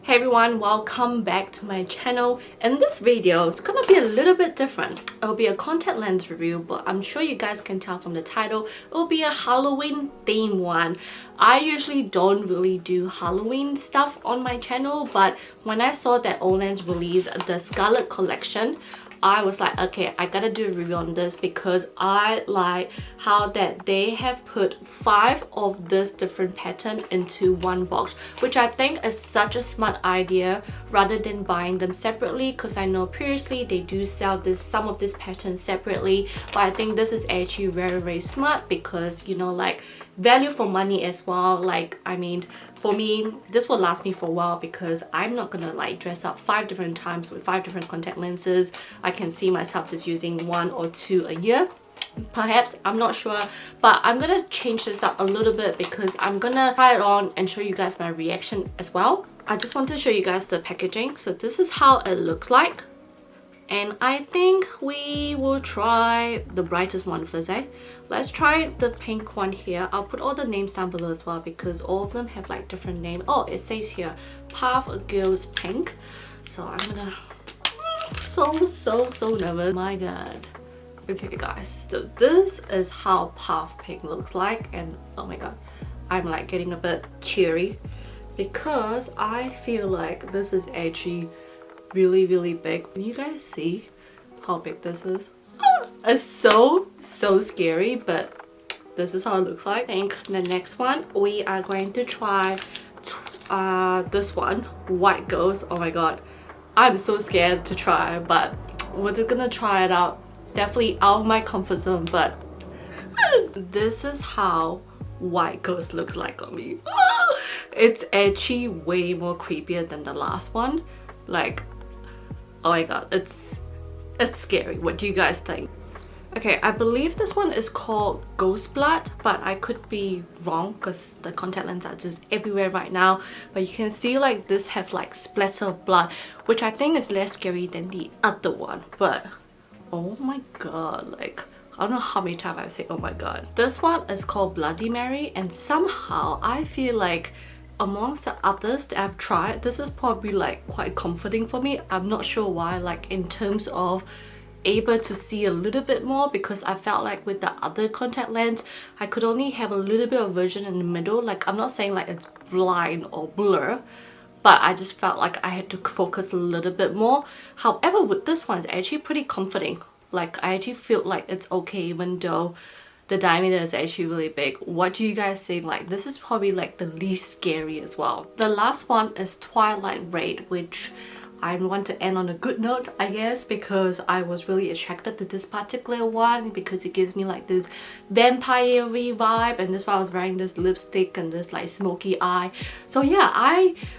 Hey everyone, welcome back to my channel. In this video, it's gonna be a little bit different. It'll be a contact lens review, but I'm sure you guys can tell from the title, it'll be a Halloween theme one. I usually don't really do Halloween stuff on my channel, but when I saw that Olens released the Scarlet collection, I was like, okay, I gotta do a review on this because I like how that they have put 5 of this different pattern into one box, which I think is such a smart idea rather than buying them separately, because I know previously they do sell some of this pattern separately, but I think this is actually very smart because, you know, like value for money as well. Like, I mean, for me, this will last me for a while because I'm not gonna like dress up 5 different times with 5 different contact lenses. I can see myself just using 1 or 2 a year. Perhaps, I'm not sure, but I'm gonna change this up a little bit because I'm gonna try it on and show you guys my reaction as well. I just want to show you guys the packaging. So this is how it looks like. And I think we will try the brightest one first, eh? Let's try the pink one here. I'll put all the names down below as well because all of them have like different names. Oh, it says here, Puff Girls Pink. So I'm gonna... so nervous. My god. Okay guys, so this is how Puff Pink looks like, and oh my god, I'm like getting a bit teary because I feel like this is actually really big. Can you guys see how big this is? It's so scary, but this is how it looks like. I think the next one we are going to try this one, White Ghost. Oh my god, I'm so scared to try, but we're just gonna try it out. Definitely out of my comfort zone, but this is how White Ghost looks like on me. It's actually way more creepier than the last one. Like, oh my god, it's scary. What do you guys think? Okay, I believe this one is called Ghost Blood, but I could be wrong because the contact lenses are just everywhere right now. But you can see like this have like splatter of blood, which I think is less scary than the other one. But oh my god, like I don't know how many times I say oh my god. This one is called Bloody Mary, and somehow I feel like amongst the others that I've tried, this is probably like quite comforting for me. I'm not sure why, like in terms of able to see a little bit more, because I felt like with the other contact lens I could only have a little bit of vision in the middle. Like, I'm not saying like it's blind or blur, but I just felt like I had to focus a little bit more. However, with this one, it's actually pretty comforting. Like, I actually feel like it's okay even though the diameter is actually really big. What do you guys think? Like, this is probably like the least scary as well. The last one is Twilight Red, which I want to end on a good note, I guess, because I was really attracted to this particular one because it gives me like this vampire-y vibe, and that's why I was wearing this lipstick and this like smoky eye. So yeah,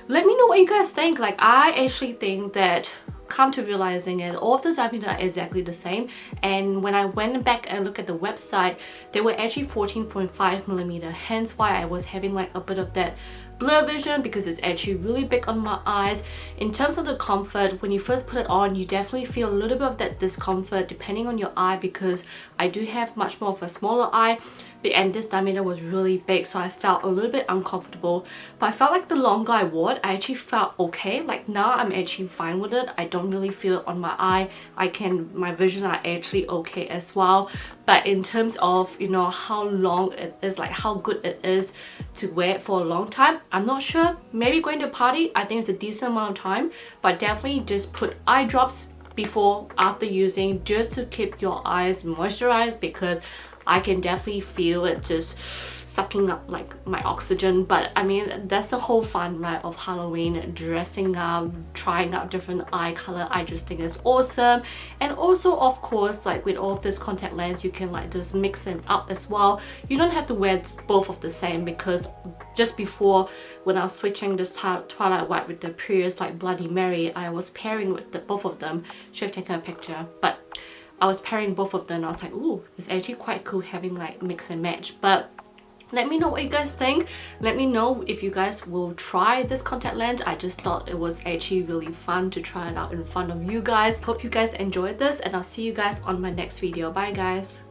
let me know what you guys think. Like, I actually think that, come to realizing it, all of the diameter are exactly the same, and when I went back and looked at the website, they were actually 14.5mm, hence why I was having like a bit of that blur vision because it's actually really big on my eyes. In terms of the comfort, when you first put it on, you definitely feel a little bit of that discomfort depending on your eye, because I do have much more of a smaller eye, and this diameter was really big, so I felt a little bit uncomfortable. But I felt like the longer I wore it, I actually felt okay. Like, now I'm actually fine with it. I don't really feel it on my eye. My vision are actually okay as well. But in terms of, you know, how long it is, like how good it is to wear it for a long time, I'm not sure. Maybe going to a party, I think it's a decent amount of time, but definitely just put eye drops before, after using, just to keep your eyes moisturized, because I can definitely feel it just sucking up like my oxygen. But I mean, that's the whole fun, right, of Halloween, dressing up, trying out different eye color. I just think it's awesome. And also, of course, like with all of this contact lens, you can like just mix it up as well. You don't have to wear both of the same, because just before, when I was switching this Twilight White with the previous like Bloody Mary, I was pairing with both of them. Should have taken a picture, but I was pairing both of them and I was like, ooh, it's actually quite cool having like mix and match. But let me know what you guys think. Let me know if you guys will try this contact lens. I just thought it was actually really fun to try it out in front of you guys. Hope you guys enjoyed this, and I'll see you guys on my next video. Bye guys.